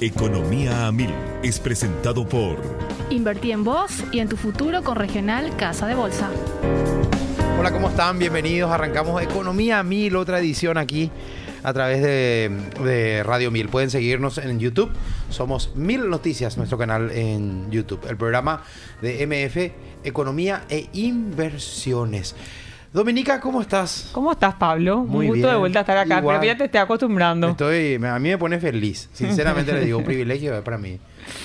Economía a 1000 es presentado por Invertí en vos y en tu futuro con Regional Casa de Bolsa. Hola, ¿cómo están? Bienvenidos. Arrancamos Economía a 1000, otra edición aquí a través de Radio 1000. Pueden seguirnos en YouTube. Somos 1000 Noticias, nuestro canal en YouTube. El programa de MF, Economía e Inversiones. Dominica, ¿cómo estás? ¿Cómo estás, Pablo? Muy un gusto bien. de vuelta a estar acá. Igual. Pero ya te estoy acostumbrando. A mí me pone feliz. Sinceramente le digo, un privilegio para mí.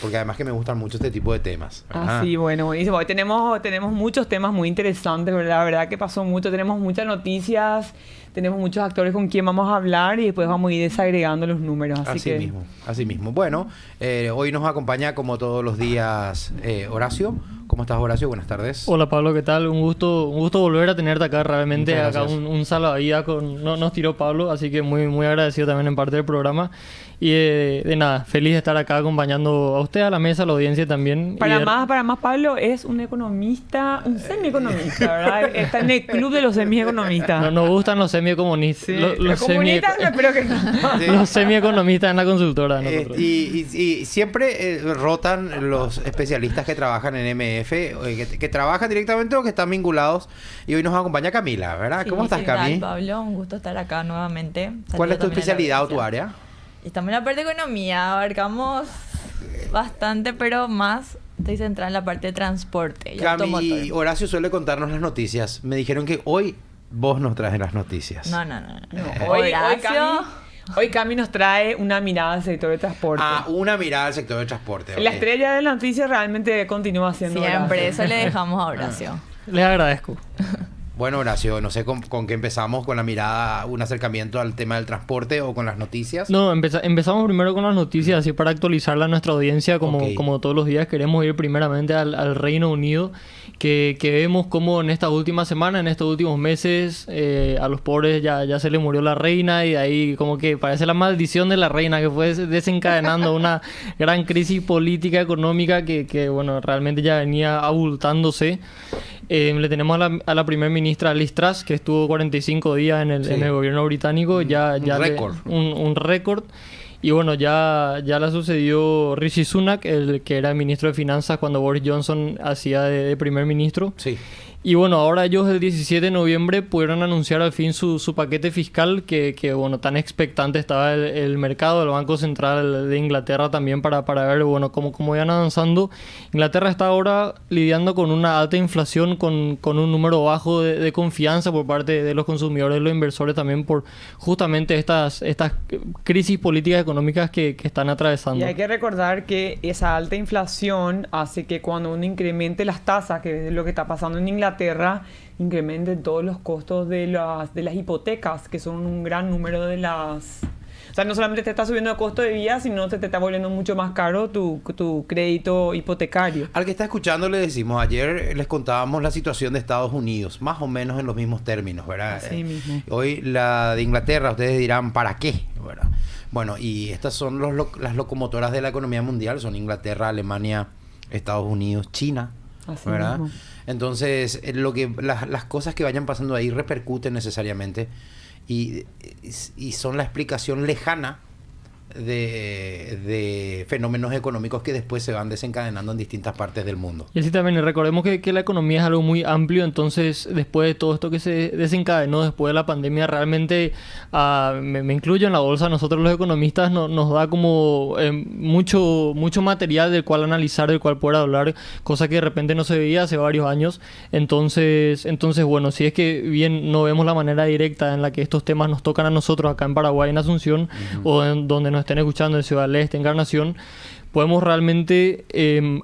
Porque además que me gustan mucho este tipo de temas. Ah, sí, bueno, buenísimo. Hoy tenemos muchos temas muy interesantes, ¿verdad? La verdad que pasó mucho. Tenemos muchas noticias, tenemos muchos actores con quien vamos a hablar y después vamos a ir desagregando los números. Así mismo. Bueno, hoy nos acompaña como todos los días Horacio. ¿Cómo estás, Horacio? Buenas tardes. Hola, Pablo, ¿qué tal? Un gusto volver a tenerte acá. Realmente Muchas acá gracias. un salvavidas nos tiró Pablo, así que muy agradecido también en parte del programa. Y de nada, feliz de estar acá acompañando a usted, a la mesa, a la audiencia también. Para más, Pablo es un economista, un semieconomista, ¿verdad? Está en el club de los semieconomistas. No nos gustan los semieconomistas. Sí, los comunistas no, espero que no. Sí. Los semieconomistas en la consultora. Nosotros. Y siempre rotan los especialistas que trabajan en MF, que trabajan directamente o que están vinculados. Y hoy nos acompaña Camila, ¿verdad? Sí, ¿Cómo estás, ¿qué tal, Cami? Pablo? Un gusto estar acá nuevamente. ¿Cuál es tu Saludo también a la especialidad o tu audiencia. área? Estamos en la parte de economía, abarcamos bastante, pero más estoy centrada en la parte de transporte y Cami, automotor. Horacio suele contarnos las noticias. Me dijeron que hoy vos nos traes las noticias. No. Hoy Cami nos trae una mirada al sector de transporte. Una mirada al sector del transporte. La ok. estrella de la noticia realmente continúa siendo Siempre, Horacio. eso le dejamos a Horacio. Les agradezco. Bueno, Horacio, no sé con qué empezamos, con la mirada, un acercamiento al tema del transporte o con las noticias. No, empezamos primero con las noticias, así para actualizarla a nuestra audiencia, como todos los días. Queremos ir primeramente al Reino Unido, que vemos como en esta última semana, en estos últimos meses, a los pobres ya se le murió la reina, y de ahí como que parece la maldición de la reina, que fue desencadenando una gran crisis política, económica, que bueno, realmente ya venía abultándose. Le tenemos a la primer ministra Liz Truss, que estuvo 45 días en el gobierno británico. Un récord. Un récord. Y bueno, ya la sucedió Rishi Sunak, el que era ministro de Finanzas cuando Boris Johnson hacía de primer ministro. Sí. Y bueno, ahora ellos el 17 de noviembre pudieron anunciar al fin su paquete fiscal, que bueno, tan expectante estaba el mercado, el Banco Central de Inglaterra también para ver, bueno, cómo iban avanzando. Inglaterra está ahora lidiando con una alta inflación, con un número bajo de confianza por parte de los consumidores, de los inversores también, por justamente estas crisis políticas económicas que están atravesando. Y hay que recordar que esa alta inflación hace que cuando uno incremente las tasas, que es lo que está pasando en Inglaterra, incrementen todos los costos de las hipotecas, que son un gran número de las... O sea, no solamente te está subiendo el costo de vida, sino te está volviendo mucho más caro tu crédito hipotecario. Al que está escuchando le decimos, ayer les contábamos la situación de Estados Unidos, más o menos en los mismos términos, ¿verdad? Así mismo. Hoy la de Inglaterra, ustedes dirán, ¿para qué? ¿Verdad? Bueno, y estas son las locomotoras de la economía mundial, son Inglaterra, Alemania, Estados Unidos, China, Así ¿verdad? mismo. Entonces, las cosas que vayan pasando ahí repercuten necesariamente y son la explicación lejana de fenómenos económicos que después se van desencadenando en distintas partes del mundo. Y así también, recordemos que la economía es algo muy amplio, entonces después de todo esto que se desencadenó después de la pandemia, realmente me incluyo en la bolsa, nosotros los economistas nos da como mucho material del cual analizar, del cual poder hablar, cosa que de repente no se veía hace varios años. Entonces bueno, si es que bien no vemos la manera directa en la que estos temas nos tocan a nosotros acá en Paraguay, en Asunción, o en donde nos estén escuchando en Ciudad del Este, Encarnación, podemos realmente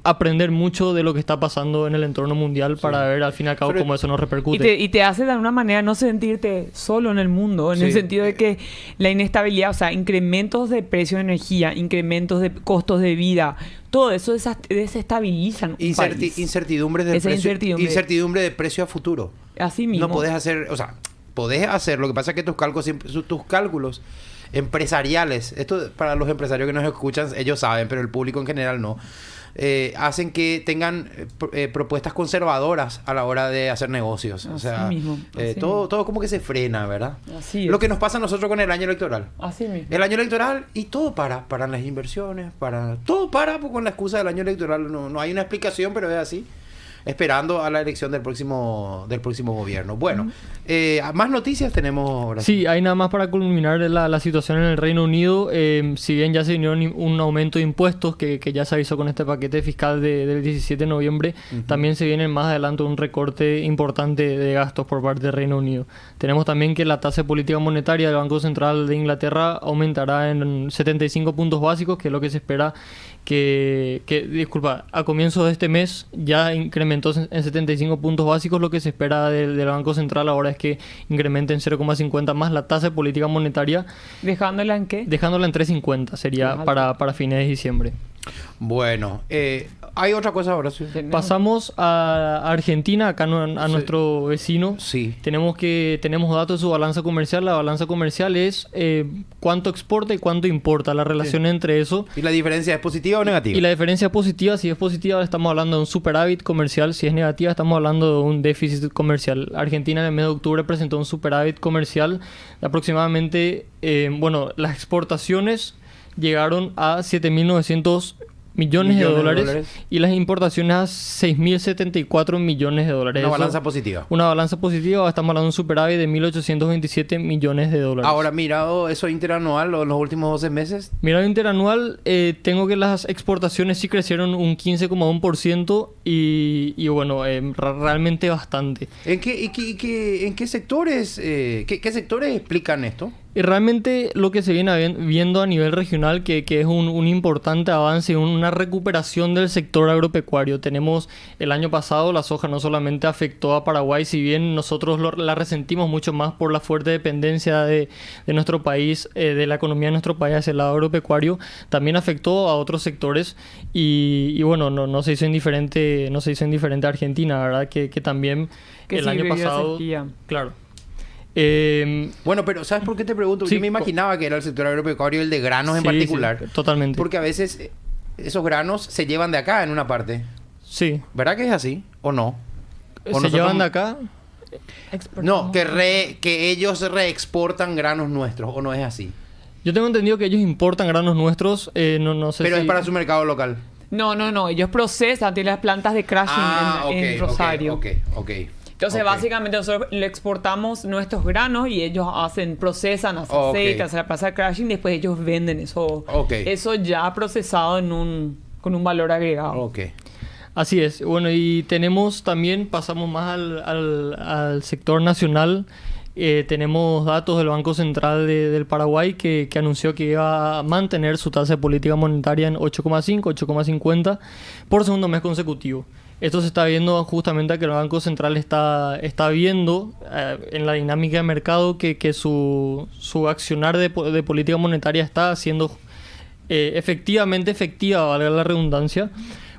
aprender mucho de lo que está pasando en el entorno mundial para ver al fin y al cabo cómo eso nos repercute. Y te hace de alguna manera no sentirte solo en el mundo, en el sentido de que la inestabilidad, o sea, incrementos de precio de energía, incrementos de costos de vida, todo eso desestabilizan un país. Incertidumbre de precio, incertidumbre de precio a futuro. Así mismo. No podés hacer, o sea, podés hacer, lo que pasa es que tus cálculos empresariales, esto para los empresarios que nos escuchan, ellos saben, pero el público en general no, hacen que tengan propuestas conservadoras a la hora de hacer negocios. O sea, todo como que se frena, ¿verdad? Así Lo es. que nos pasa a nosotros con el año electoral. Así mismo. El año electoral y todo paran las inversiones, todo para pues, con la excusa del año electoral. No hay una explicación, pero es así. Esperando a la elección del próximo gobierno. Bueno, más noticias tenemos ahora. Sí, hay nada más para culminar la situación en el Reino Unido. Si bien ya se vino un aumento de impuestos que ya se avisó con este paquete fiscal del 17 de noviembre, también se viene más adelante un recorte importante de gastos por parte del Reino Unido. Tenemos también que la tasa de política monetaria del Banco Central de Inglaterra aumentará en 75 puntos básicos, que es lo que se espera a comienzo de este mes ya incrementó en 75 puntos básicos. Lo que se espera del Banco Central ahora es que incremente en 0,50 más la tasa de política monetaria. ¿Dejándola en qué? Dejándola en 3,50 sería para fines de diciembre. Bueno, hay otra cosa ahora, sí. Pasamos a Argentina, acá a nuestro vecino. Sí. Tenemos datos de su balanza comercial. La balanza comercial es cuánto exporta y cuánto importa, la relación entre eso. ¿Y la diferencia es positiva o negativa? Y la diferencia es positiva. Si es positiva, estamos hablando de un superávit comercial. Si es negativa, estamos hablando de un déficit comercial. Argentina en el mes de octubre presentó un superávit comercial de aproximadamente, las exportaciones llegaron a 7.900 millones de dólares y las importaciones a 6.074 millones de dólares. Una balanza positiva. Una balanza positiva, estamos hablando de un superávit de 1.827 millones de dólares. Ahora, mirado eso interanual en los últimos 12 meses. Mirado interanual, tengo que las exportaciones sí crecieron un 15,1% y realmente bastante. ¿En qué sectores qué sectores explican esto? Y realmente lo que se viene viendo a nivel regional que es un importante avance y una recuperación del sector agropecuario. Tenemos el año pasado la soja no solamente afectó a Paraguay, si bien nosotros la resentimos mucho más por la fuerte dependencia de nuestro país, de la economía de nuestro país hacia el lado agropecuario, también afectó a otros sectores y no se hizo indiferente a Argentina, ¿verdad? Que también que el sí, año pasado... sequía. Claro. Pero ¿sabes por qué te pregunto? Sí, yo me imaginaba que era el sector agropecuario, el de granos en particular. Sí, totalmente. Porque a veces esos granos se llevan de acá en una parte. Sí. ¿Verdad que es así? ¿O no? ¿O ¿Se llevan de acá? No, que ellos reexportan granos nuestros, ¿o no es así? Yo tengo entendido que ellos importan granos nuestros, no sé Pero si... es para su mercado local. No. Ellos procesan, tienen las plantas de crushing en Rosario. Ok. Entonces, básicamente, nosotros le exportamos nuestros granos y ellos procesan, hacen aceite, hacen la plaza de crushing, después ellos venden eso. Eso ya procesado con un valor agregado. Ok. Así es. Bueno, y tenemos también, pasamos más al sector nacional. Tenemos datos del Banco Central del Paraguay que anunció que iba a mantener su tasa de política monetaria en 8,5, 8,50 por segundo mes consecutivo. Esto se está viendo justamente a que el Banco Central está viendo en la dinámica de mercado que su accionar de política monetaria está siendo efectiva, valga la redundancia,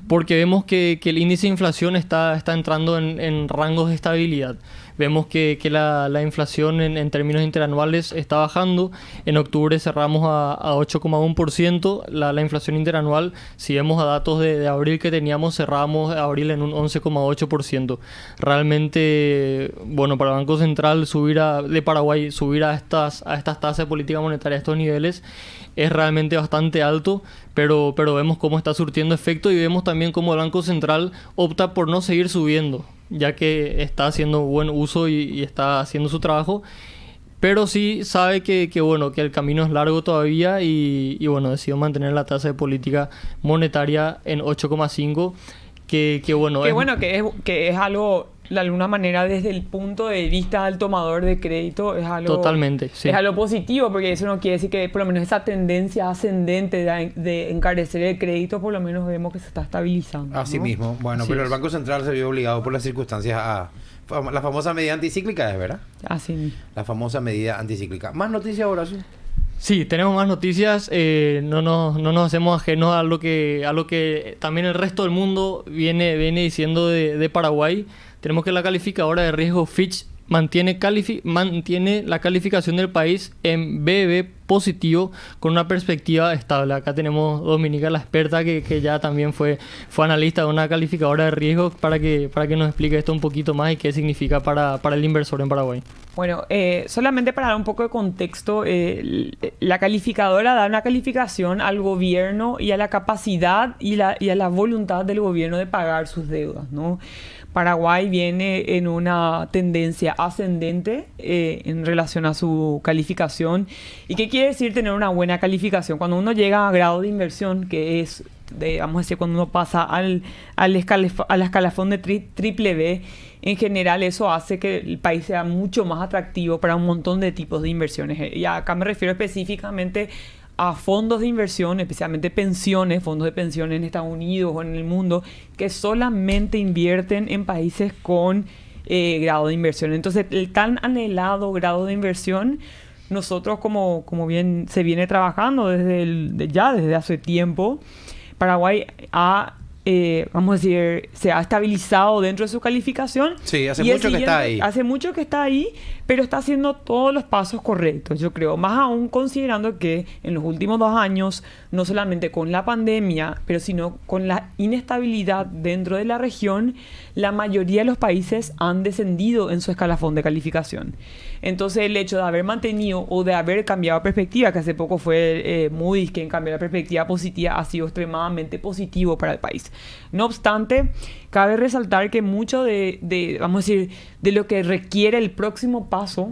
porque vemos que el índice de inflación está entrando en rangos de estabilidad. Vemos que la inflación en términos interanuales está bajando. En octubre cerramos a 8,1%. La inflación interanual, si vemos a datos de abril que teníamos, cerramos abril en un 11,8%. Realmente, para el Banco Central de Paraguay subir a estas tasas de política monetaria a estos niveles es realmente bastante alto, pero vemos cómo está surtiendo efecto y vemos también cómo el Banco Central opta por no seguir subiendo, ya que está haciendo buen uso y está haciendo su trabajo, pero sí sabe que el camino es largo todavía y decidió mantener la tasa de política monetaria en 8,5, que es algo, de alguna manera, desde el punto de vista del tomador de crédito, es algo... Totalmente, sí. Es algo positivo, porque eso no quiere decir que por lo menos esa tendencia ascendente de encarecer el crédito, por lo menos vemos que se está estabilizando. Así ¿no? mismo. Pero el Banco Central se vio obligado por las circunstancias a... La famosa medida anticíclica, ¿es verdad? Así mismo. La famosa medida anticíclica. ¿Más noticias, Horacio? Sí, tenemos más noticias. No nos hacemos ajenos a lo que también el resto del mundo viene diciendo de Paraguay. Tenemos que la calificadora de riesgo Fitch mantiene la calificación del país en BB+ positivo con una perspectiva estable. Acá tenemos Dominica, la experta, que ya también fue analista de una calificadora de riesgo para que nos explique esto un poquito más y qué significa para el inversor en Paraguay. Bueno, solamente para dar un poco de contexto, la calificadora da una calificación al gobierno y a la capacidad y a la voluntad del gobierno de pagar sus deudas, ¿no? Paraguay viene en una tendencia ascendente en relación a su calificación. ¿Y qué quiere decir tener una buena calificación? Cuando uno llega a grado de inversión, que es, vamos a decir, cuando uno pasa al escalafón de triple B, en general eso hace que el país sea mucho más atractivo para un montón de tipos de inversiones. Y acá me refiero específicamente a fondos de inversión, especialmente pensiones, fondos de pensiones en Estados Unidos o en el mundo, que solamente invierten en países con grado de inversión. Entonces, el tan anhelado grado de inversión, nosotros como bien se viene trabajando desde hace tiempo, Paraguay vamos a decir, se ha estabilizado dentro de su calificación. Sí, hace mucho que está ahí. Hace mucho que está ahí, pero está haciendo todos los pasos correctos, yo creo. Más aún considerando que en los últimos 2 años, no solamente con la pandemia, pero sino con la inestabilidad dentro de la región, la mayoría de los países han descendido en su escalafón de calificación. Entonces, el hecho de haber mantenido o de haber cambiado perspectiva, que hace poco fue Moody's quien cambió la perspectiva positiva, ha sido extremadamente positivo para el país. No obstante, cabe resaltar que mucho vamos a decir, de lo que requiere el próximo paso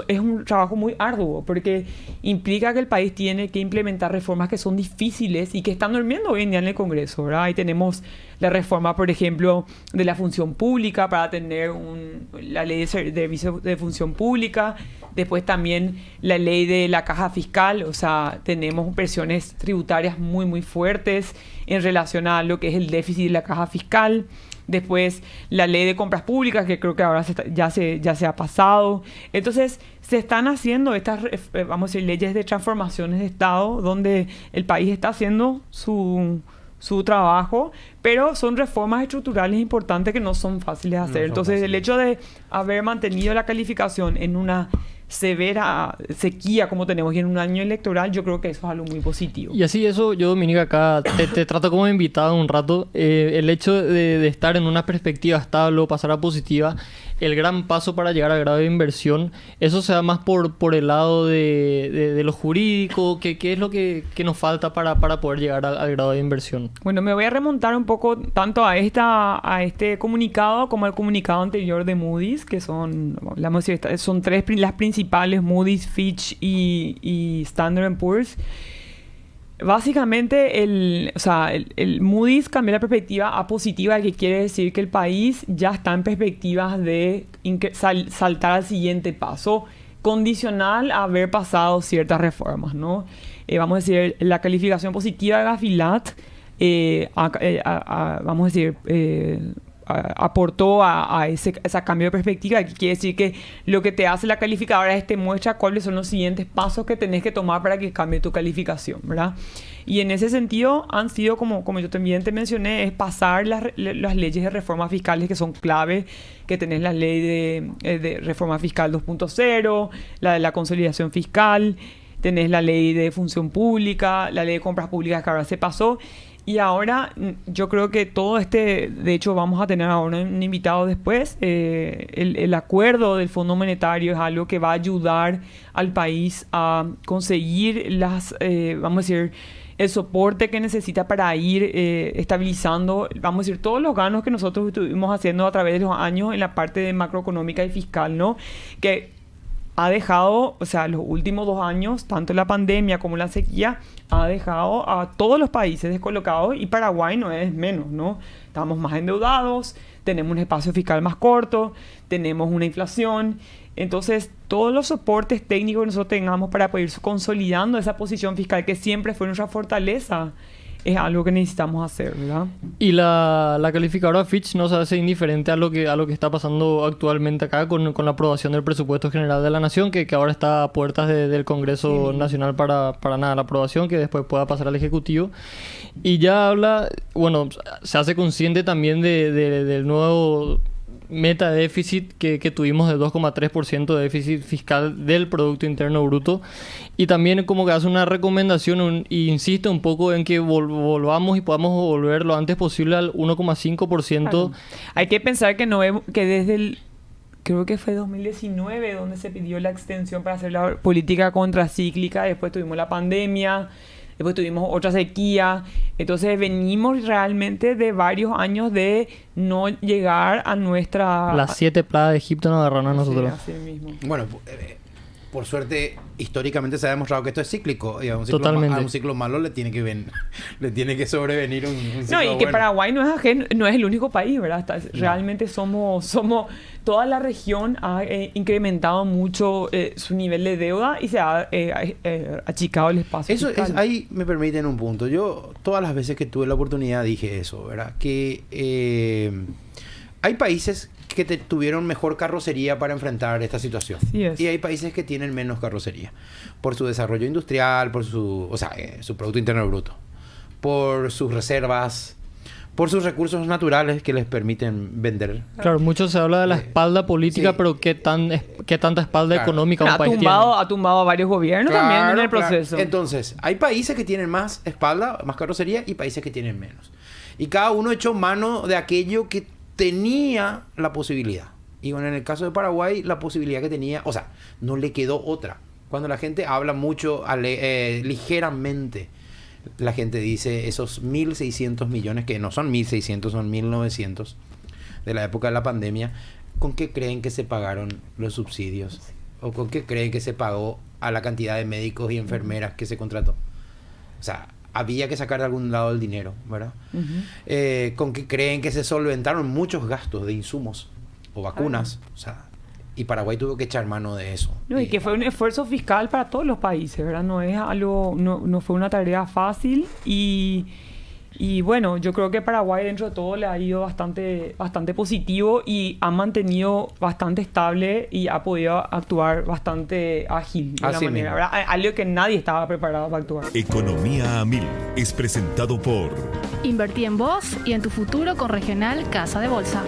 es un trabajo muy arduo, porque implica que el país tiene que implementar reformas que son difíciles y que están durmiendo hoy en día en el Congreso, ¿verdad? Ahí tenemos la reforma, por ejemplo, de la función pública para tener la ley de servicios de función pública. Después también la ley de la caja fiscal, o sea, tenemos presiones tributarias muy, muy fuertes en relación a lo que es el déficit de la caja fiscal. Después la ley de compras públicas, que creo que ahora ya se ha pasado. Entonces se están haciendo estas, vamos a decir, leyes de transformaciones de Estado, donde el país está haciendo su trabajo, pero son reformas estructurales importantes que no son fáciles de hacer. Entonces el hecho de haber mantenido la calificación en una severa sequía como tenemos y en un año electoral, yo creo que eso es algo muy positivo. Y así eso, yo, Dominica, acá te trato como invitado un rato. El hecho de estar en una perspectiva estable o pasar a positiva, el gran paso para llegar al grado de inversión, eso se da más por el lado de lo jurídico. ¿Qué es lo que nos falta para poder llegar al grado de inversión? Bueno, me voy a remontar un poco tanto a este comunicado como al comunicado anterior de Moody's, que son 3 las principales, Moody's, Fitch y Standard & Poor's. Básicamente, el Moody's cambió la perspectiva a positiva, que quiere decir que el país ya está en perspectivas de saltar al siguiente paso, condicional a haber pasado ciertas reformas, ¿no? Vamos a decir, la calificación positiva de Gafilat, vamos a decir, aportó a ese cambio de perspectiva, que quiere decir que lo que te hace la calificadora es te muestra cuáles son los siguientes pasos que tenés que tomar para que cambie tu calificación, ¿verdad? Y en ese sentido han sido, como yo también te mencioné, es pasar las leyes de reformas fiscales que son clave, que tenés la ley de reforma fiscal 2.0, la de la consolidación fiscal, tenés la ley de función pública, la ley de compras públicas que ahora se pasó. Y ahora yo creo que todo de hecho vamos a tener ahora un invitado después, el acuerdo del Fondo Monetario es algo que va a ayudar al país a conseguir vamos a decir, el soporte que necesita para ir estabilizando, vamos a decir, todos los ganos que nosotros estuvimos haciendo a través de los años en la parte de macroeconómica y fiscal, ¿no? Que ha dejado, o sea, los últimos 2 años, tanto la pandemia como la sequía, ha dejado a todos los países descolocados, y Paraguay no es menos, ¿no? Estamos más endeudados, tenemos un espacio fiscal más corto, tenemos una inflación. Entonces, todos los soportes técnicos que nosotros tengamos para poder ir consolidando esa posición fiscal, que siempre fue nuestra fortaleza, es algo que necesitamos hacer, ¿verdad? Y la calificadora Fitch no se hace indiferente a lo que está pasando actualmente acá con la aprobación del presupuesto general de la Nación, que ahora está a puertas del Congreso Nacional para la aprobación, que después pueda pasar al Ejecutivo. Y ya habla, bueno, se hace consciente también del nuevo meta de déficit que tuvimos de 2,3% de déficit fiscal del Producto Interno Bruto. Y también como que hace una recomendación e insiste un poco en que volvamos y podamos volver lo antes posible al 1,5%. Claro. Hay que pensar que, que desde el... Creo que fue 2019 donde se pidió la extensión para hacer la política contracíclica. Después tuvimos la pandemia. Después tuvimos otra sequía. Entonces venimos realmente de varios años de no llegar a nuestra... Las 7 plagas de Egipto nos agarraron a nosotros. Sí, así mismo. Bueno, por suerte, históricamente se ha demostrado que esto es cíclico. Y a un ciclo, Totalmente. A un ciclo malo le tiene que sobrevenir un ciclo No, y que bueno. Paraguay no es el único país, ¿verdad? Realmente somos... Toda la región ha incrementado mucho su nivel de deuda y se ha achicado el espacio Eso fiscal. es, ahí me permiten un punto. Yo todas las veces que tuve la oportunidad dije eso, ¿verdad? Que hay países que tuvieron mejor carrocería para enfrentar esta situación. Así es. Y hay países que tienen menos carrocería. Por su desarrollo industrial, por su Producto Interno Bruto. Por sus reservas, por sus recursos naturales que les permiten vender. Claro, mucho se habla de la espalda política, sí. pero ¿qué tanta espalda Claro. económica un ha país tumbado a varios gobiernos también en el proceso. Claro. Entonces, hay países que tienen más espalda, más carrocería y países que tienen menos. Y cada uno echó mano de aquello que tenía la posibilidad. Y bueno, en el caso de Paraguay, la posibilidad que tenía, o sea, no le quedó otra. Cuando la gente habla mucho, ligeramente, la gente dice esos 1.600 millones, que no son 1.600, son 1.900, de la época de la pandemia, ¿con qué creen que se pagaron los subsidios? ¿O con qué creen que se pagó a la cantidad de médicos y enfermeras que se contrató? O sea, había que sacar de algún lado el dinero, ¿verdad? Ujú. ¿Con qué creen que se solventaron muchos gastos de insumos o vacunas? O sea, y Paraguay tuvo que echar mano de eso. No, y que fue un esfuerzo fiscal para todos los países, ¿verdad? No es algo, no fue una tarea fácil y bueno, yo creo que Paraguay dentro de todo le ha ido bastante positivo y ha mantenido bastante estable y ha podido actuar bastante ágil de una Así manera, mismo. ¿verdad? Algo que nadie estaba preparado para actuar. Economía a 1000 es presentado por Invertí en vos y en tu futuro con Regional Casa de Bolsa.